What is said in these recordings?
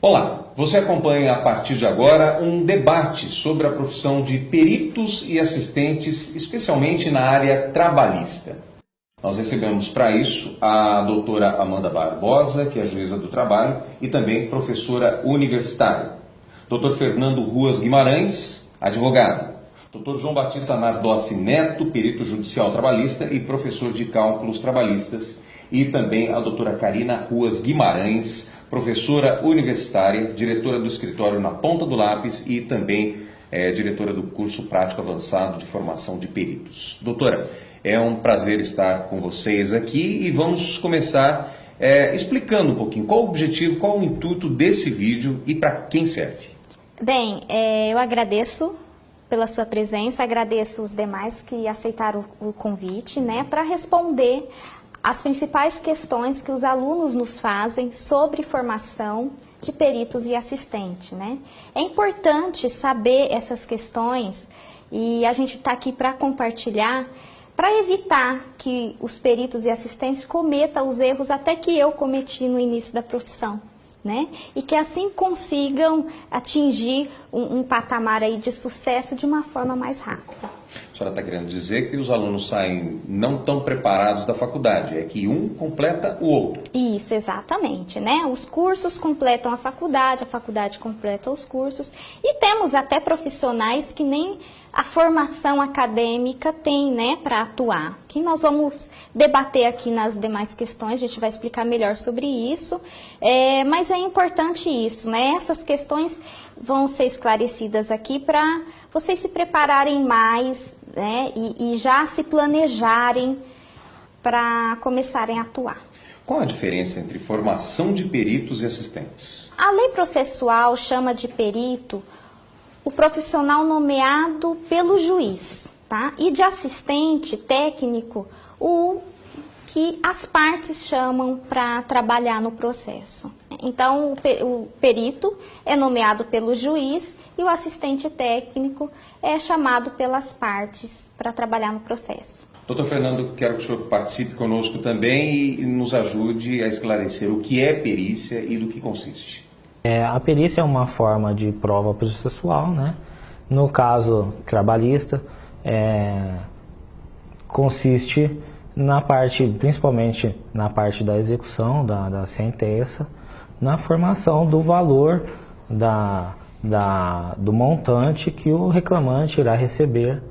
Olá, você acompanha a partir de agora um debate sobre a profissão de peritos e assistentes, especialmente na área trabalhista. Nós recebemos para isso a doutora Amanda Barbosa, que é juíza do trabalho e também professora universitária. Dr. Fernando Ruas Guimarães, advogado. Dr. João Batista Nardossi Neto, perito judicial trabalhista e professor de cálculos trabalhistas. E também a doutora Karina Ruas Guimarães, professora universitária, diretora do escritório Na Ponta do Lápis e também diretora do curso prático avançado de formação de peritos. Doutora, é um prazer estar com vocês aqui e vamos começar explicando um pouquinho qual o objetivo, qual o intuito desse vídeo e para quem serve. Bem, eu agradeço pela sua presença, agradeço os demais que aceitaram o convite, para responder as principais questões que os alunos nos fazem sobre formação de peritos e assistente, É importante saber essas questões e a gente está aqui para compartilhar, para evitar que os peritos e assistentes cometam os erros até que eu cometi no início da profissão, E que assim consigam atingir um patamar aí de sucesso de uma forma mais rápida. A senhora está querendo dizer que os alunos saem não tão preparados da faculdade, é que um completa o outro. Isso, exatamente, Os cursos completam a faculdade completa os cursos e temos até profissionais que nem a formação acadêmica tem, para atuar. Que nós vamos debater aqui nas demais questões, a gente vai explicar melhor sobre isso, mas é importante isso, Essas questões vão ser esclarecidas aqui para vocês se prepararem mais, e já se planejarem para começarem a atuar. Qual a diferença entre formação de peritos e assistentes? A lei processual chama de perito o profissional nomeado pelo juiz, E de assistente técnico, o que as partes chamam para trabalhar no processo. Então, o perito é nomeado pelo juiz e o assistente técnico é chamado pelas partes para trabalhar no processo. Doutor Fernando, quero que o senhor participe conosco também e nos ajude a esclarecer o que é perícia e do que consiste. A perícia é uma forma de prova processual, No caso trabalhista, consiste na parte, principalmente na parte da execução da sentença, na formação do valor do montante que o reclamante irá receber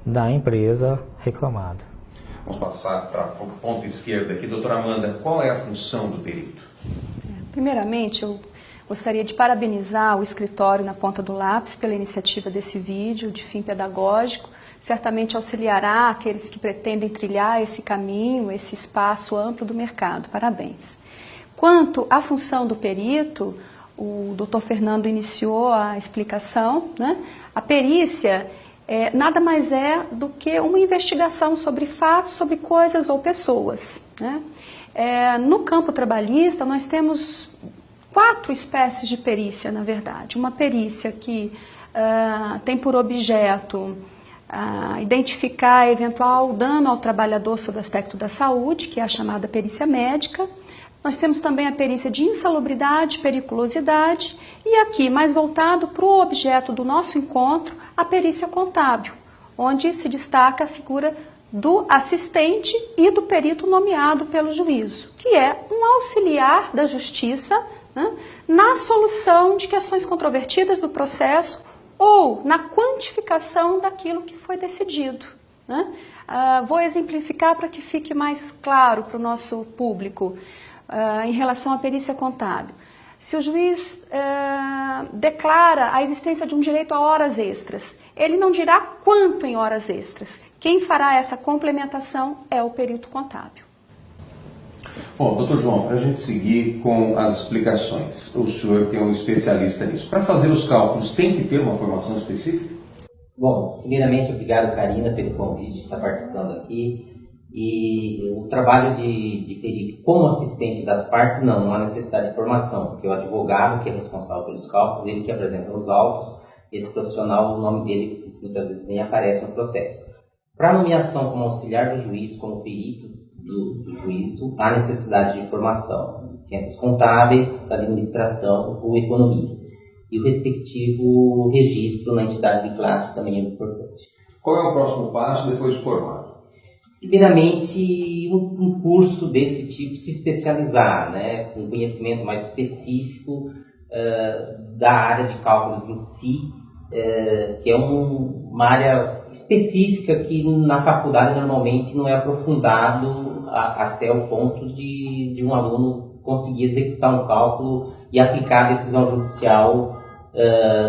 da empresa reclamada. Vamos passar para o ponto esquerdo aqui. Doutora Amanda, qual é a função do perito? Primeiramente, eu gostaria de parabenizar o escritório Na Ponta do Lápis pela iniciativa desse vídeo de fim pedagógico. Certamente auxiliará aqueles que pretendem trilhar esse caminho, esse espaço amplo do mercado. Parabéns. Quanto à função do perito, o Dr. Fernando iniciou a explicação, A perícia nada mais é do que uma investigação sobre fatos, sobre coisas ou pessoas, No campo trabalhista, nós temos 4 espécies de perícia, na verdade. Uma perícia que tem por objeto identificar eventual dano ao trabalhador sob o aspecto da saúde, que é a chamada perícia médica. Nós temos também a perícia de insalubridade, periculosidade e aqui, mais voltado para o objeto do nosso encontro, a perícia contábil, onde se destaca a figura do assistente e do perito nomeado pelo juízo, que é um auxiliar da justiça, na solução de questões controvertidas do processo ou na quantificação daquilo que foi decidido. Vou exemplificar para que fique mais claro para o nosso público em relação à perícia contábil. Se o juiz declara a existência de um direito a horas extras, ele não dirá quanto em horas extras. Quem fará essa complementação é o perito contábil. Bom, doutor João, para a gente seguir com as explicações, o senhor que é um especialista nisso. Para fazer os cálculos, tem que ter uma formação específica? Bom, primeiramente, obrigado, Karina, pelo convite de estar participando aqui. E o trabalho de perito como assistente das partes, não há necessidade de formação, porque o advogado que é responsável pelos cálculos, ele que apresenta os autos, esse profissional, o nome dele muitas vezes nem aparece no processo. Para nomeação como auxiliar do juiz, como perito, do juízo há necessidade de formação, ciências contábeis, administração ou economia. E o respectivo registro na entidade de classe também é importante. Qual é o próximo passo depois de formado? Primeiramente, um curso desse tipo se especializar, né, com conhecimento mais específico da área de cálculos em si, que é uma área específica que na faculdade normalmente não é aprofundado até o ponto de um aluno conseguir executar um cálculo e aplicar a decisão judicial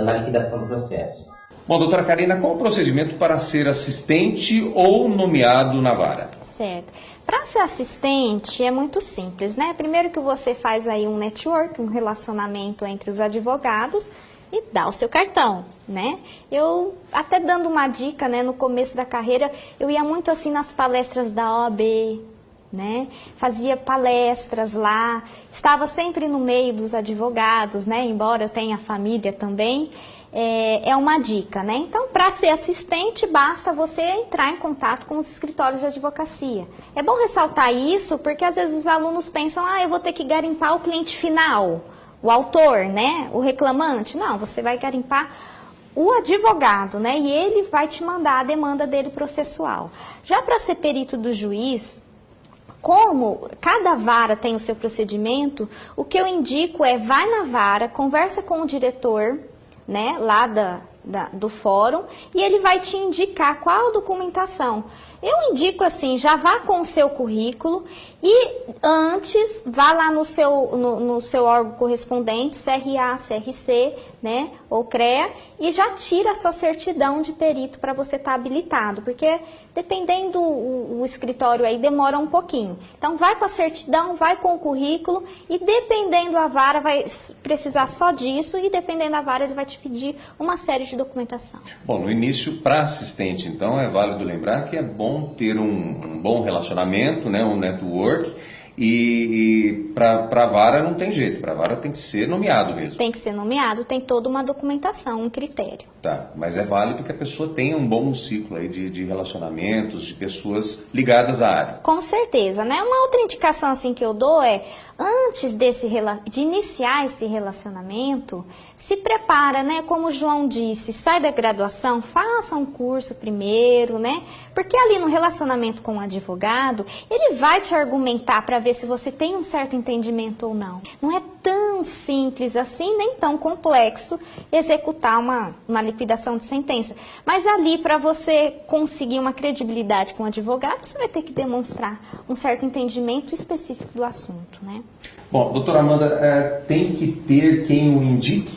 na liquidação do processo. Bom, doutora Karina, qual o procedimento para ser assistente ou nomeado na vara? Certo. Para ser assistente é muito simples, né? Primeiro que você faz aí um network, um relacionamento entre os advogados e dá o seu cartão, né? Eu, até dando uma dica, né, no começo da carreira, eu ia muito assim nas palestras da OAB, né? Fazia palestras lá, estava sempre no meio dos advogados, né? Embora eu tenha família também, é uma dica, né? Então, para ser assistente, basta você entrar em contato com os escritórios de advocacia. É bom ressaltar isso, porque às vezes os alunos pensam, eu vou ter que garimpar o cliente final, o autor, né? O reclamante. Não, você vai garimpar o advogado, né? E ele vai te mandar a demanda dele processual. Já para ser perito do juiz, como cada vara tem o seu procedimento, o que eu indico é, vai na vara, conversa com o diretor, né, lá do fórum, e ele vai te indicar qual a documentação. Eu indico assim, já vá com o seu currículo e antes vá lá no seu órgão correspondente, CRA, CRC, né, ou CREA, e já tira a sua certidão de perito para você estar habilitado, porque dependendo o escritório aí demora um pouquinho. Então vai com a certidão, vai com o currículo e dependendo a vara vai precisar só disso e dependendo da vara ele vai te pedir uma série de documentação. Bom, no início, para assistente, então, é válido lembrar que é bom ter um bom relacionamento, né, um network, e para a vara não tem jeito, para a vara tem que ser nomeado mesmo. Tem que ser nomeado, tem toda uma documentação, um critério. Tá, mas é válido que a pessoa tenha um bom ciclo aí de relacionamentos, de pessoas ligadas à área. Com certeza, né? Uma outra indicação assim que eu dou é, antes de iniciar esse relacionamento, se prepara, né? Como o João disse, sai da graduação, faça um curso primeiro, né? Porque ali no relacionamento com o advogado, ele vai te argumentar para ver se você tem um certo entendimento ou não. Não é tão simples assim, nem tão complexo executar uma liquidação de sentença. Mas ali, para você conseguir uma credibilidade com o advogado, você vai ter que demonstrar um certo entendimento específico do assunto, né? Bom, doutora Amanda, tem que ter quem o indique?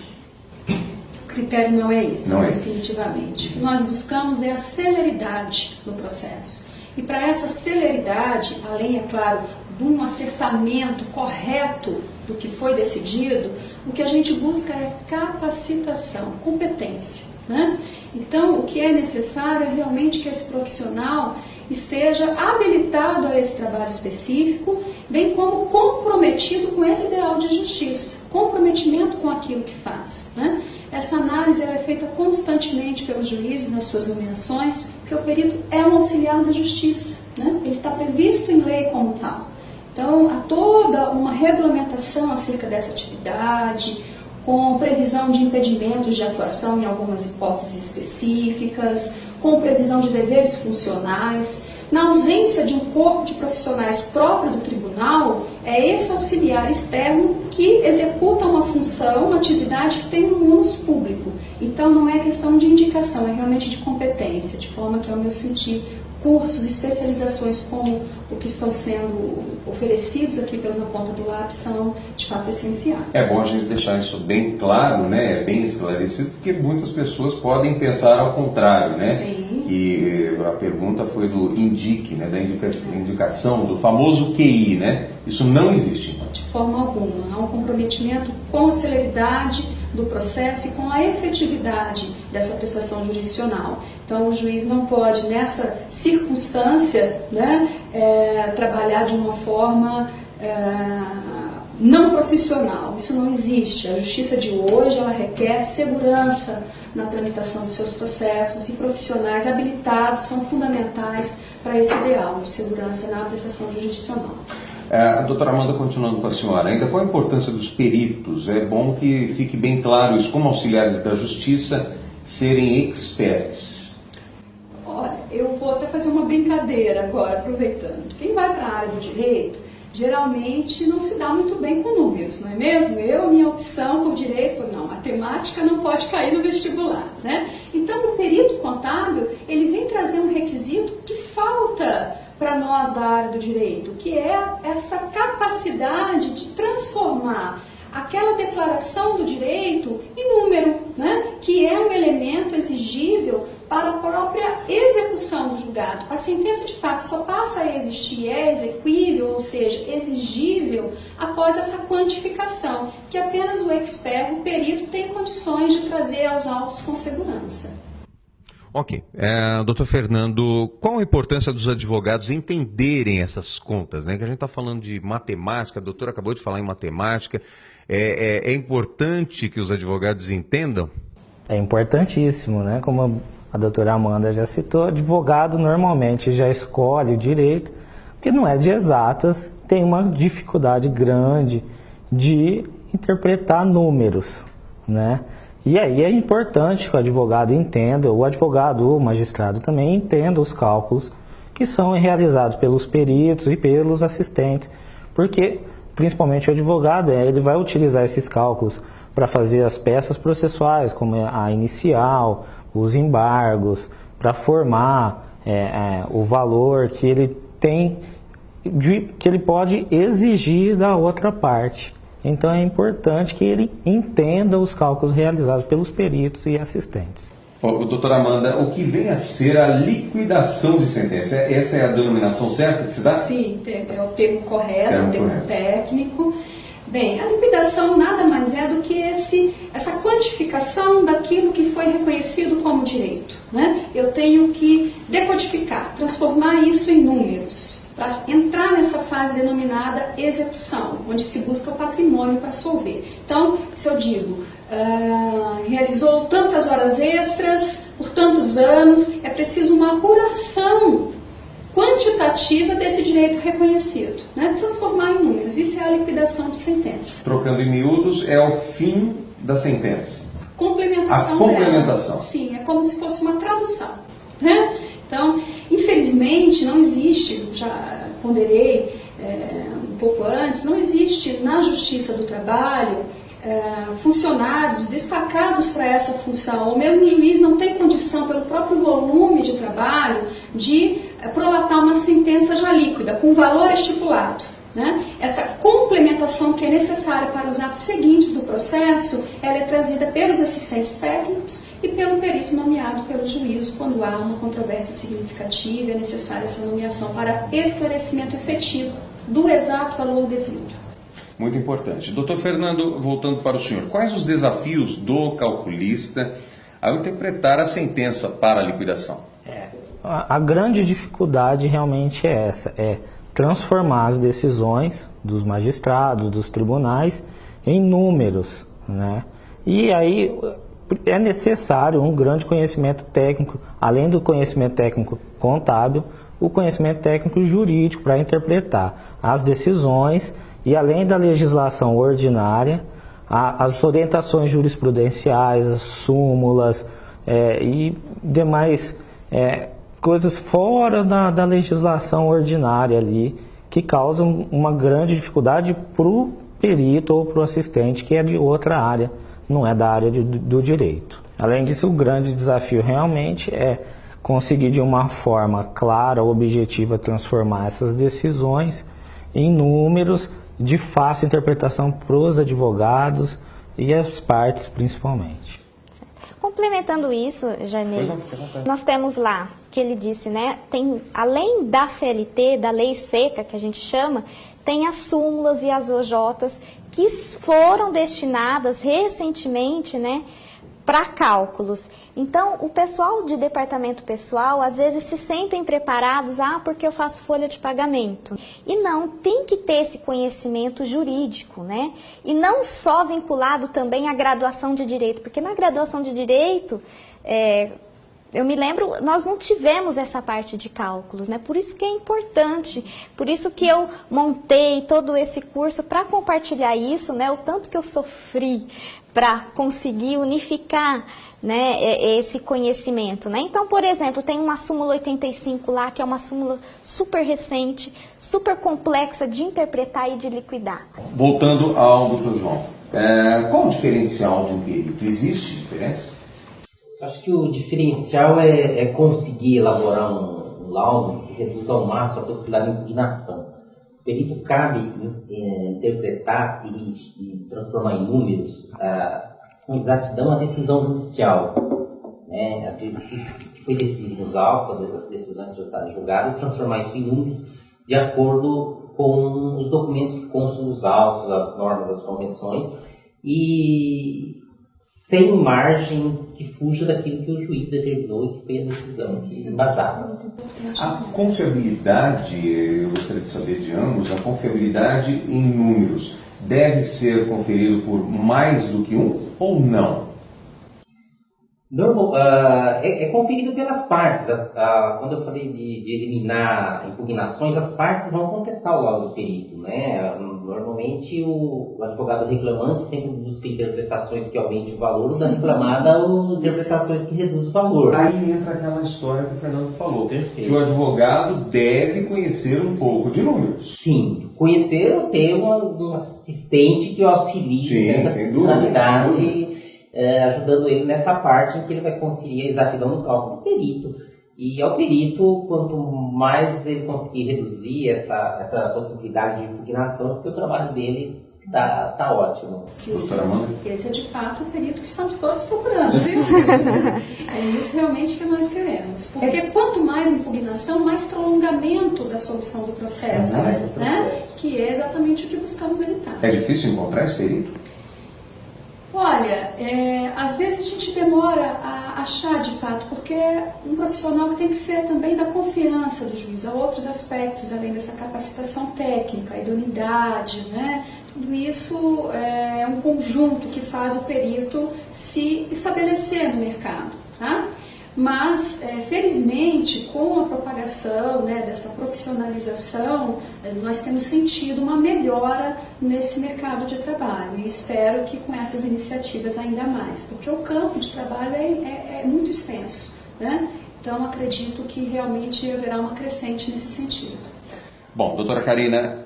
O critério não é esse, não definitivamente. O que nós buscamos é a celeridade no processo. E para essa celeridade, além, é claro, de um acertamento correto do que foi decidido, o que a gente busca é capacitação, competência, né? Então, o que é necessário é realmente que esse profissional esteja habilitado a esse trabalho específico, bem como comprometido com esse ideal de justiça, comprometimento com aquilo que faz, né? Essa análise ela é feita constantemente pelos juízes nas suas nomeações, porque o perito é um auxiliar da justiça, né? Ele está previsto em lei como tal. Então, há toda uma regulamentação acerca dessa atividade, com previsão de impedimentos de atuação em algumas hipóteses específicas, com previsão de deveres funcionais. Na ausência de um corpo de profissionais próprio do tribunal, é esse auxiliar externo que executa uma função, uma atividade que tem um ônus público. Então, não é questão de indicação, é realmente de competência, de forma que, ao meu sentir, cursos, especializações como o que estão sendo oferecidos aqui pela Na Ponta do Lápis são, de fato, essenciais. É bom a gente deixar isso bem claro, né, bem esclarecido, porque muitas pessoas podem pensar ao contrário, né? Sim. E a pergunta foi do indique, né, da indicação, do famoso QI, né? Isso não existe. De forma alguma. Há um comprometimento com a celeridade do processo e com a efetividade dessa prestação jurisdicional. Então, o juiz não pode, nessa circunstância, né, trabalhar de uma forma não profissional. Isso não existe. A justiça de hoje ela requer segurança na tramitação dos seus processos, e profissionais habilitados são fundamentais para esse ideal de segurança na prestação jurisdicional. Doutora Amanda, continuando com a senhora, ainda qual a importância dos peritos? É bom que fique bem claro isso, como auxiliares da justiça serem experts. Olha, eu vou até fazer uma brincadeira agora, aproveitando. Quem vai para a área do direito, geralmente não se dá muito bem com números, não é mesmo? Minha opção por direito foi, não, matemática não pode cair no vestibular, né? Então, o perito contábil, ele vem trazer um requisito que falta para nós da área do direito, que é essa capacidade de transformar aquela declaração do direito em número, né? Que é um elemento exigível para a própria execução do julgado. A sentença de fato só passa a existir, é exequível, ou seja, exigível, após essa quantificação, que apenas o expert, o perito, tem condições de trazer aos autos com segurança. Ok. Doutor Fernando, qual a importância dos advogados entenderem essas contas, né? Que a gente está falando de matemática, a doutora acabou de falar em matemática. É importante que os advogados entendam? É importantíssimo, né? Como a doutora Amanda já citou, advogado normalmente já escolhe o direito, porque não é de exatas, tem uma dificuldade grande de interpretar números, né? E aí é importante que o advogado entenda, o magistrado também entenda os cálculos que são realizados pelos peritos e pelos assistentes, porque principalmente o advogado, ele vai utilizar esses cálculos para fazer as peças processuais, como a inicial, os embargos, para formar o valor que ele tem, que ele pode exigir da outra parte. Então é importante que ele entenda os cálculos realizados pelos peritos e assistentes. Doutora Amanda, o que vem a ser a liquidação de sentença? Essa é a denominação certa que se dá? Sim, é o termo correto, o termo técnico. Bem, a liquidação nada mais é do que essa quantificação daquilo que foi reconhecido como direito, né? Eu tenho que decodificar, transformar isso em números, para entrar nessa fase denominada execução, onde se busca o patrimônio para solver. Então, se eu digo, realizou tantas horas extras por tantos anos, é preciso uma apuração quantitativa desse direito reconhecido, né? Transformar em números, isso é a liquidação de sentença. Trocando em miúdos, é o fim da sentença. Complementação. A complementação. Sim, é como se fosse uma tradução, né? Então, infelizmente, não existe, já ponderei um pouco antes, não existe na Justiça do Trabalho funcionários destacados para essa função, ou mesmo o juiz não tem condição, pelo próprio volume de trabalho, de prolatar uma sentença já líquida, com valor estipulado, né? Essa complementação que é necessária para os atos seguintes do processo, ela é trazida pelos assistentes técnicos e pelo perito nomeado pelo juízo quando há uma controvérsia significativa, é necessária essa nomeação para esclarecimento efetivo do exato valor devido. Muito importante. Doutor Fernando, voltando para o senhor, quais os desafios do calculista ao interpretar a sentença para a liquidação? A grande dificuldade realmente é essa, é transformar as decisões dos magistrados, dos tribunais, em números, né? E aí é necessário um grande conhecimento técnico, além do conhecimento técnico contábil, o conhecimento técnico jurídico para interpretar as decisões e, além da legislação ordinária, as orientações jurisprudenciais, as súmulas e demais coisas fora da legislação ordinária ali, que causam uma grande dificuldade para o perito ou para o assistente, que é de outra área, não é da área do direito. Além disso, o grande desafio realmente é conseguir de uma forma clara, objetiva, transformar essas decisões em números de fácil interpretação para os advogados e as partes principalmente. Complementando isso, Jaime, nós temos lá, que ele disse, né, tem, além da CLT, da lei seca, que a gente chama, tem as súmulas e as OJs que foram destinadas recentemente, né, para cálculos. Então, o pessoal de departamento pessoal, às vezes, se sentem preparados, porque eu faço folha de pagamento. E não, tem que ter esse conhecimento jurídico, né? E não só vinculado também à graduação de Direito, porque na graduação de Direito, eu me lembro, nós não tivemos essa parte de cálculos, né? Por isso que é importante, por isso que eu montei todo esse curso para compartilhar isso, né? O tanto que eu sofri para conseguir unificar, né, esse conhecimento, né? Então, por exemplo, tem uma súmula 85 lá, que é uma súmula super recente, super complexa de interpretar e de liquidar. Voltando ao Dr. João, qual o diferencial de um perito? Existe diferença? Acho que o diferencial é conseguir elaborar um laudo que reduza ao máximo a possibilidade de impugnação. O perito cabe interpretar e transformar em números com exatidão a decisão judicial, né? Foi decidido nos autos, as decisões transitadas em julgado, transformar isso em números de acordo com os documentos que constam nos autos, as normas, as convenções, e sem margem que fuja daquilo que o juiz determinou e que foi a decisão embasada. A confiabilidade, eu gostaria de saber de ambos, a confiabilidade em números deve ser conferido por mais do que um ou não? É conferido pelas partes. Quando eu falei de eliminar impugnações, as partes vão contestar o laudo do perito, né? Normalmente o advogado reclamante sempre busca interpretações que aumentem o valor, o da reclamada interpretações que reduzem o valor. Aí entra aquela história que o Fernando falou, Perfeito. que o advogado deve conhecer um pouco de números. Sim, conhecer ou ter um assistente que o auxilie nessa funcionalidade, ajudando ele nessa parte em que ele vai conferir a exatidão no cálculo do perito. E ao perito, quanto mais ele conseguir reduzir essa possibilidade de impugnação, porque o trabalho dele tá ótimo. Doutora Amanda? Esse é de fato o perito que estamos todos procurando, viu? É isso realmente que nós queremos. Porque quanto mais impugnação, mais prolongamento da solução do processo, né? Que é exatamente o que buscamos evitar. É difícil encontrar esse perito? Olha, às vezes a gente demora a achar de fato, porque é um profissional que tem que ser também da confiança do juiz. Há outros aspectos, além dessa capacitação técnica, a idoneidade, né? Tudo isso é um conjunto que faz o perito se estabelecer no mercado, tá? Mas, felizmente, com a propagação, né, dessa profissionalização, nós temos sentido uma melhora nesse mercado de trabalho. E espero que com essas iniciativas ainda mais, porque o campo de trabalho é muito extenso, né? Então, acredito que realmente haverá uma crescente nesse sentido. Bom, doutora Karina,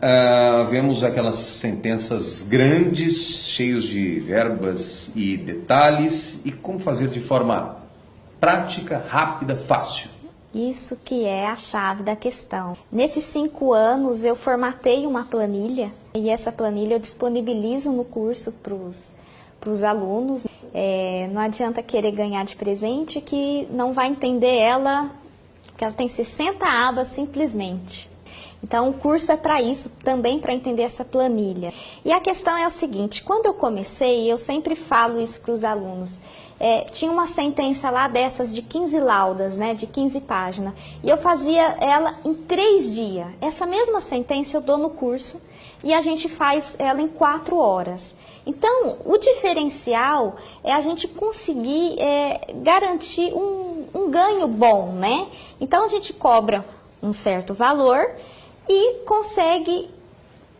vemos aquelas sentenças grandes, cheios de verbas e detalhes, e como fazer de forma prática, rápida, fácil. Isso que é a chave da questão. Nesses 5 anos eu formatei uma planilha e essa planilha eu disponibilizo no curso para os alunos. Não adianta querer ganhar de presente que não vai entender ela, porque ela tem 60 abas simplesmente. Então o curso é para isso, também para entender essa planilha. E a questão é o seguinte, quando eu comecei, eu sempre falo isso para os alunos, tinha uma sentença lá dessas de 15 laudas, né, de 15 páginas, e eu fazia ela em 3 dias. Essa mesma sentença eu dou no curso e a gente faz ela em 4 horas. Então, o diferencial é a gente conseguir garantir um ganho bom, né? Então, a gente cobra um certo valor e consegue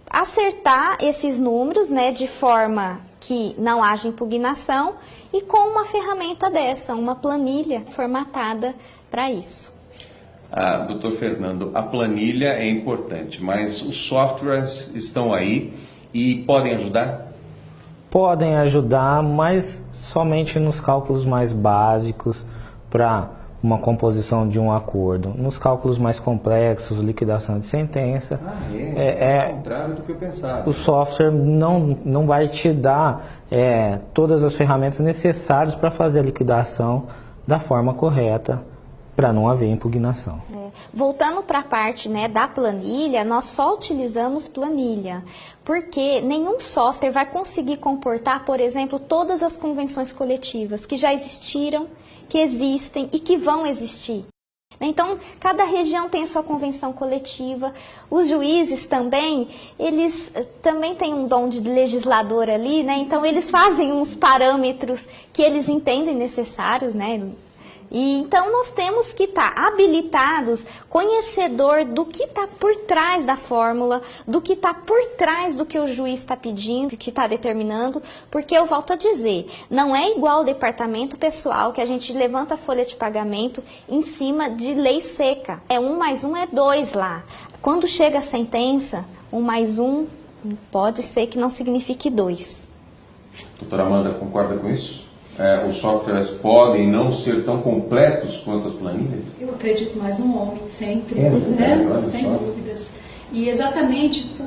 acertar esses números, né, de forma que não haja impugnação e com uma ferramenta dessa, uma planilha formatada para isso. Doutor Fernando, a planilha é importante, mas os softwares estão aí e podem ajudar? Podem ajudar, mas somente nos cálculos mais básicos para uma composição de um acordo. Nos cálculos mais complexos, liquidação de sentença... Ao contrário do que eu pensava. O software não vai te dar todas as ferramentas necessárias para fazer a liquidação da forma correta, para não haver impugnação. Voltando para a parte, né, da planilha, nós só utilizamos planilha, porque nenhum software vai conseguir comportar, por exemplo, todas as convenções coletivas que já existiram, que existem e que vão existir. Então, cada região tem sua convenção coletiva. Os juízes também, eles também têm um dom de legislador ali, né? Então, eles fazem uns parâmetros que eles entendem necessários, né? E então nós temos que estar habilitados, conhecedor do que está por trás da fórmula, do que está por trás do que o juiz está pedindo, que está determinando, porque eu volto a dizer, não é igual o departamento pessoal que a gente levanta a folha de pagamento em cima de lei seca. 1 mais 1 é 2 lá. Quando chega a sentença, 1 mais 1 pode ser que não signifique 2. Doutora Amanda, concorda com isso? Os softwares podem não ser tão completos quanto as planilhas? Eu acredito mais no homem, sempre, né? Sem dúvidas. E exatamente por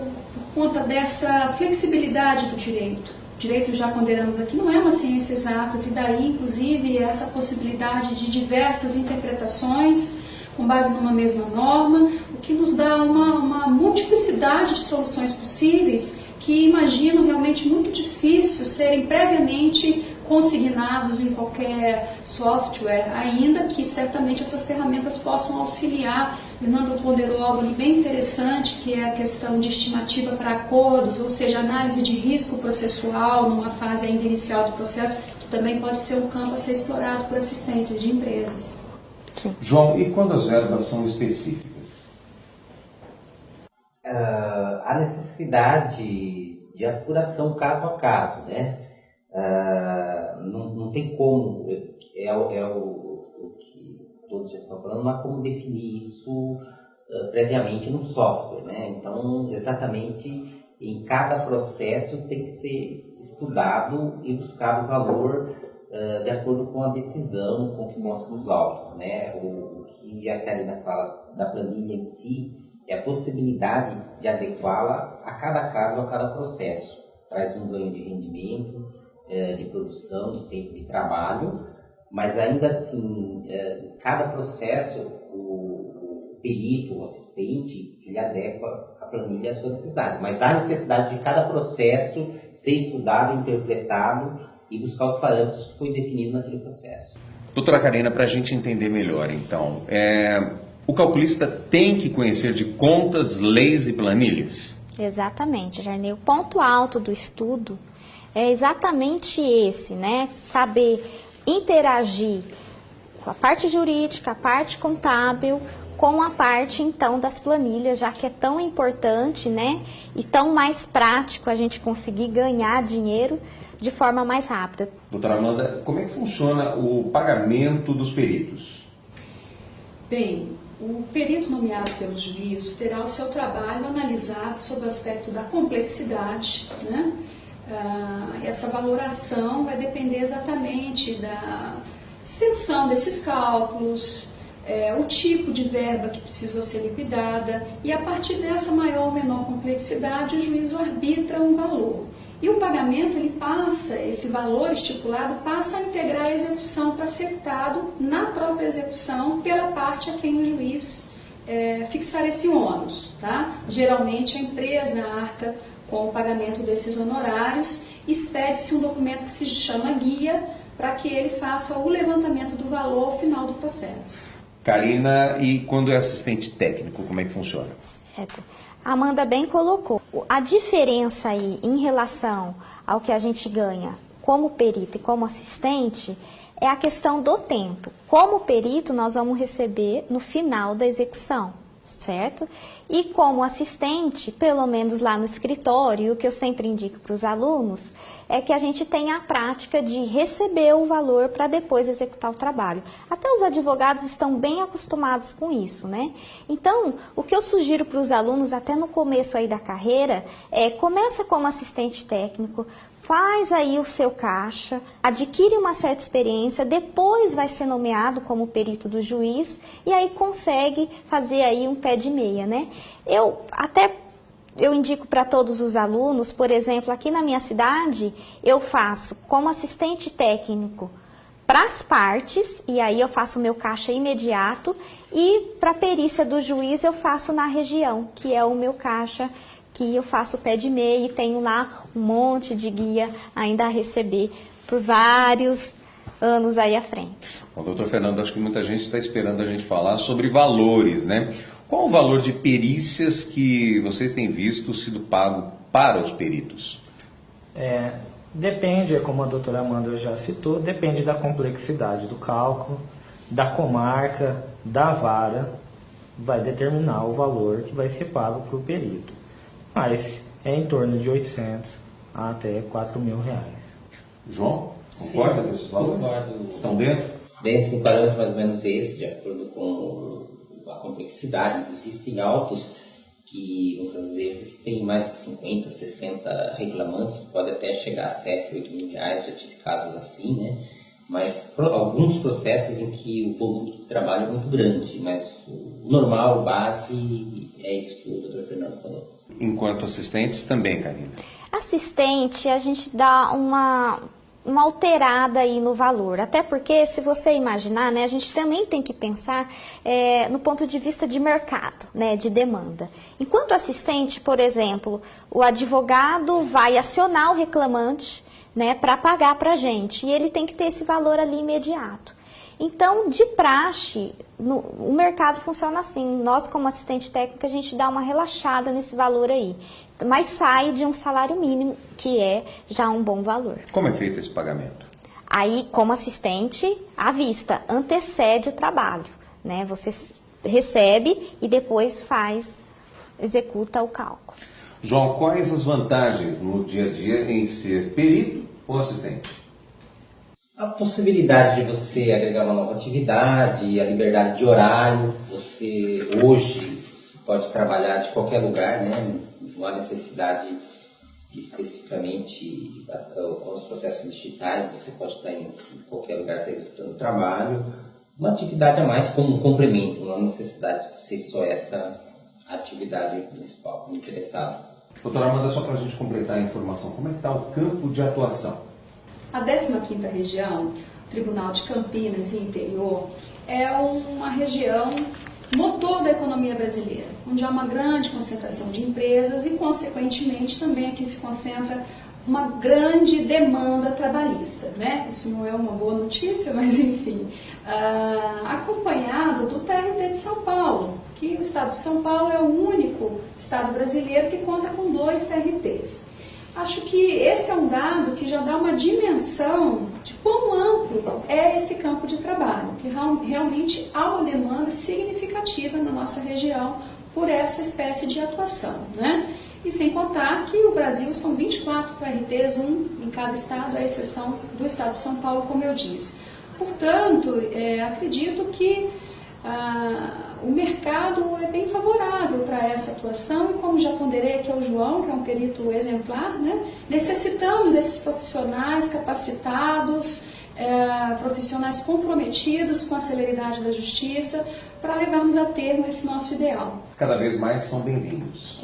conta dessa flexibilidade do direito. O direito, já ponderamos aqui, não é uma ciência exata, e daí, inclusive, essa possibilidade de diversas interpretações com base numa mesma norma, o que nos dá uma multiplicidade de soluções possíveis que imagino realmente muito difícil serem previamente consignados em qualquer software, ainda que certamente essas ferramentas possam auxiliar. Fernando ponderou algo ali bem interessante, que é a questão de estimativa para acordos, ou seja, análise de risco processual numa fase ainda inicial do processo, que também pode ser um campo a ser explorado por assistentes de empresas. Sim. João, e quando as verbas são específicas? A necessidade de apuração caso a caso, né? Não tem como, o que todos já estão falando, não há como definir isso previamente no software, né? Então, exatamente em cada processo tem que ser estudado e buscado o valor de acordo com a decisão, com o que consta nos autos, né? O que a Karina fala da planilha em si é a possibilidade de adequá-la a cada caso, a cada processo. Traz um ganho de rendimento, de produção, de tempo de trabalho, mas ainda assim, em cada processo, o perito, o assistente, ele adequa a planilha à sua necessidade. Mas há necessidade de cada processo ser estudado, interpretado e buscar os parâmetros que foi definido naquele processo. Doutora Karina, para a gente entender melhor, então, o calculista tem que conhecer de contas, leis e planilhas? Exatamente, Jarnei. O ponto alto do estudo é exatamente esse, né? Saber interagir com a parte jurídica, a parte contábil, com a parte, então, das planilhas, já que é tão importante, né? E tão mais prático a gente conseguir ganhar dinheiro de forma mais rápida. Doutora Amanda, como é que funciona o pagamento dos peritos? Bem, o perito nomeado pelo juízo terá o seu trabalho analisado sob o aspecto da complexidade, né? Essa valoração vai depender exatamente da extensão desses cálculos, o tipo de verba que precisou ser liquidada, e a partir dessa maior ou menor complexidade, o juízo arbitra um valor. E o pagamento, ele passa, esse valor estipulado, passa a integrar a execução para ser quitado na própria execução pela parte a quem o juiz fixar esse ônus, tá? Geralmente a empresa arca com o pagamento desses honorários, expede-se um documento que se chama guia para que ele faça o levantamento do valor ao final do processo. Karina, e quando é assistente técnico, como é que funciona? Certo. A Amanda bem colocou. A diferença aí em relação ao que a gente ganha como perito e como assistente é a questão do tempo. Como perito, nós vamos receber no final da execução, certo? E como assistente, pelo menos lá no escritório, o que eu sempre indico para os alunos é que a gente tenha a prática de receber o valor para depois executar o trabalho. Até os advogados estão bem acostumados com isso, né? Então, o que eu sugiro para os alunos, até no começo aí da carreira, começa como assistente técnico, faz aí o seu caixa, adquire uma certa experiência, depois vai ser nomeado como perito do juiz e aí consegue fazer aí um pé de meia, né? Eu indico para todos os alunos, por exemplo, aqui na minha cidade, eu faço como assistente técnico para as partes, e aí eu faço o meu caixa imediato, e para a perícia do juiz eu faço na região, que é o meu caixa, que eu faço pé de meia e tenho lá um monte de guia ainda a receber por vários anos aí à frente. Bom, doutor Fernando, acho que muita gente está esperando a gente falar sobre valores, né? Qual o valor de perícias que vocês têm visto sido pago para os peritos? Depende, como a doutora Amanda já citou, depende da complexidade do cálculo, da comarca, da vara, vai determinar o valor que vai ser pago para o perito. Mas é em torno de 800 até 4 mil reais. João, concorda com esses valores? Concordo. Estão dentro? Dentro de um parâmetro mais ou menos esse, de acordo com a complexidade. Existem autos que muitas vezes tem mais de 50, 60 reclamantes, pode até chegar a 7, 8 mil reais, já tive casos assim, né? Mas alguns processos em que o volume de trabalho é muito grande, mas o normal, o base, é isso que o doutor Fernando falou. Enquanto assistentes também, Karina. Assistente, a gente dá uma alterada aí no valor, até porque se você imaginar, né, a gente também tem que pensar no ponto de vista de mercado, né, de demanda. Enquanto assistente, por exemplo, o advogado vai acionar o reclamante, né, para pagar para a gente, e ele tem que ter esse valor ali imediato. Então, de praxe, o mercado funciona assim. Nós, como assistente técnica, a gente dá uma relaxada nesse valor aí. Mas sai de um salário mínimo, que é já um bom valor. Como é feito esse pagamento? Aí, como assistente, à vista, antecede o trabalho, né? Você recebe e depois executa o cálculo. João, quais as vantagens no dia a dia em ser perito ou assistente? A possibilidade de você agregar uma nova atividade, a liberdade de horário, você pode trabalhar de qualquer lugar, né? Não há necessidade de especificamente aos processos digitais, você pode estar em qualquer lugar executando o trabalho. Uma atividade a mais como um complemento, não há necessidade de ser só essa atividade principal, como interessado. Doutora Amanda, só para a gente completar a informação, como é que está o campo de atuação? A 15ª região, o Tribunal de Campinas e Interior, é uma região motor da economia brasileira, onde há uma grande concentração de empresas e, consequentemente, também aqui se concentra uma grande demanda trabalhista, né? Isso não é uma boa notícia, mas enfim, acompanhado do TRT de São Paulo, que o estado de São Paulo é o único estado brasileiro que conta com 2 TRTs. Acho que esse é um dado que já dá uma dimensão de quão amplo é esse campo de trabalho, que realmente há uma demanda significativa na nossa região por essa espécie de atuação, né? E sem contar que o Brasil são 24 TRTs, um em cada estado, à exceção do estado de São Paulo, como eu disse. Portanto, acredito que o mercado é bem favorável para essa atuação e, como já ponderei aqui ao João, que é um perito exemplar, né, necessitamos desses profissionais capacitados, profissionais comprometidos com a celeridade da justiça para levarmos a termo esse nosso ideal. Cada vez mais são bem-vindos.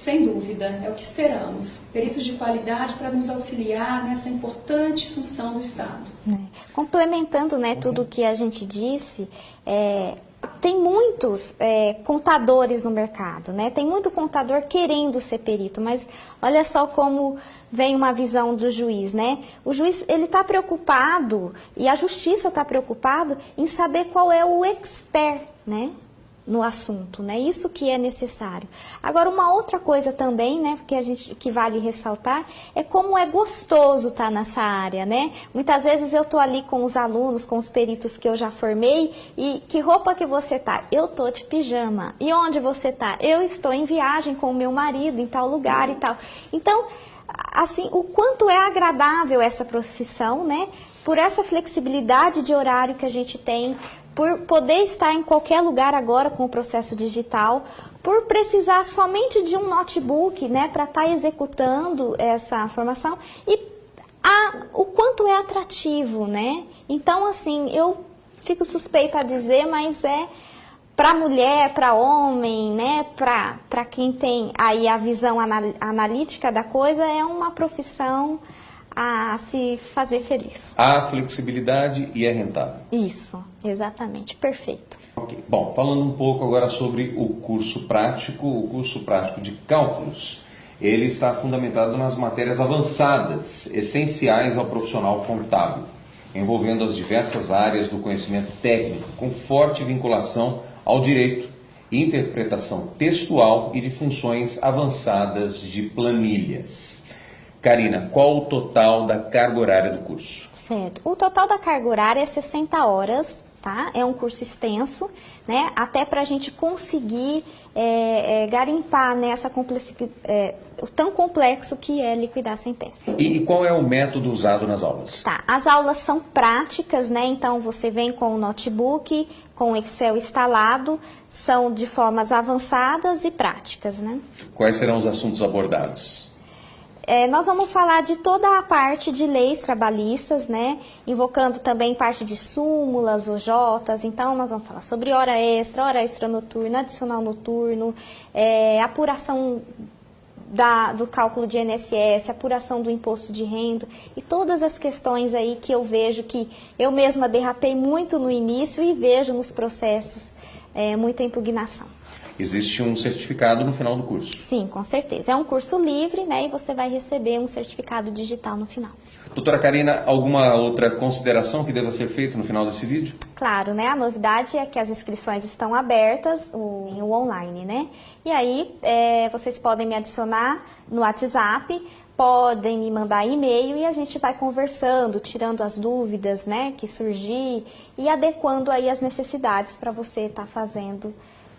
Sem dúvida, é o que esperamos. Peritos de qualidade para nos auxiliar nessa importante função do Estado. Complementando, né, tudo que a gente disse, tem muitos contadores no mercado, né? Tem muito contador querendo ser perito, mas olha só como vem uma visão do juiz, né? O juiz, ele está preocupado, e a justiça está preocupada em saber qual é o expert, né, no assunto, né? Isso que é necessário. Agora, uma outra coisa também, né, que vale ressaltar, é como é gostoso estar nessa área, né? Muitas vezes eu tô ali com os alunos, com os peritos que eu já formei, e que roupa que você tá? Eu tô de pijama. E onde você tá? Eu estou em viagem com o meu marido em tal lugar e tal. Então, assim, o quanto é agradável essa profissão, né? Por essa flexibilidade de horário que a gente tem, por poder estar em qualquer lugar agora com o processo digital, por precisar somente de um notebook, né, para estar executando essa formação, e o quanto é atrativo, né? Então, assim, eu fico suspeita a dizer, mas para mulher, para homem, né, para quem tem aí a visão analítica da coisa, é uma profissão a se fazer feliz. Há flexibilidade e é rentável. Isso, exatamente, perfeito. Ok. Bom, falando um pouco agora sobre o curso prático de cálculos. Ele está fundamentado nas matérias avançadas, essenciais ao profissional contábil, envolvendo as diversas áreas do conhecimento técnico, com forte vinculação ao direito, interpretação textual e de funções avançadas de planilhas. Karina, qual o total da carga horária do curso? Certo. O total da carga horária é 60 horas, tá? É um curso extenso, né? Até para a gente conseguir garimpar nessa o tão complexo que é liquidar a sentença. E qual é o método usado nas aulas? Tá, as aulas são práticas, né? Então você vem com o notebook, com o Excel instalado, são de formas avançadas e práticas, né? Quais serão os assuntos abordados? Nós vamos falar de toda a parte de leis trabalhistas, né? Invocando também parte de súmulas, OJs. Então, nós vamos falar sobre hora extra noturna, adicional noturno, apuração do cálculo de INSS, apuração do imposto de renda e todas as questões aí que eu vejo que eu mesma derrapei muito no início e vejo nos processos muita impugnação. Existe um certificado no final do curso? Sim, com certeza. É um curso livre, né? E você vai receber um certificado digital no final. Doutora Karina, alguma outra consideração que deva ser feita no final desse vídeo? Claro, né? A novidade é que as inscrições estão abertas, o online, né? E aí, vocês podem me adicionar no WhatsApp, podem me mandar e-mail e a gente vai conversando, tirando as dúvidas, né? Que surgir e adequando aí as necessidades para você estar fazendo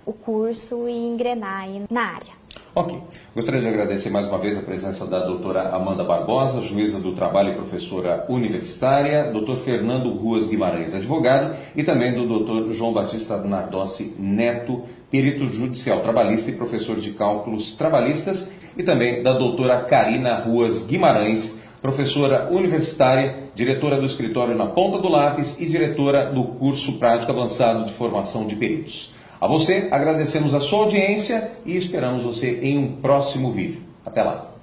o curso e engrenar aí na área. Ok. Gostaria de agradecer mais uma vez a presença da doutora Amanda Barbosa, juíza do trabalho e professora universitária, doutor Fernando Ruas Guimarães, advogado, e também do doutor João Batista Nardossi Neto, perito judicial trabalhista e professor de cálculos trabalhistas, e também da doutora Karina Ruas Guimarães, professora universitária, diretora do escritório Na Ponta do Lápis e diretora do curso prático avançado de formação de peritos. A você, agradecemos a sua audiência e esperamos você em um próximo vídeo. Até lá!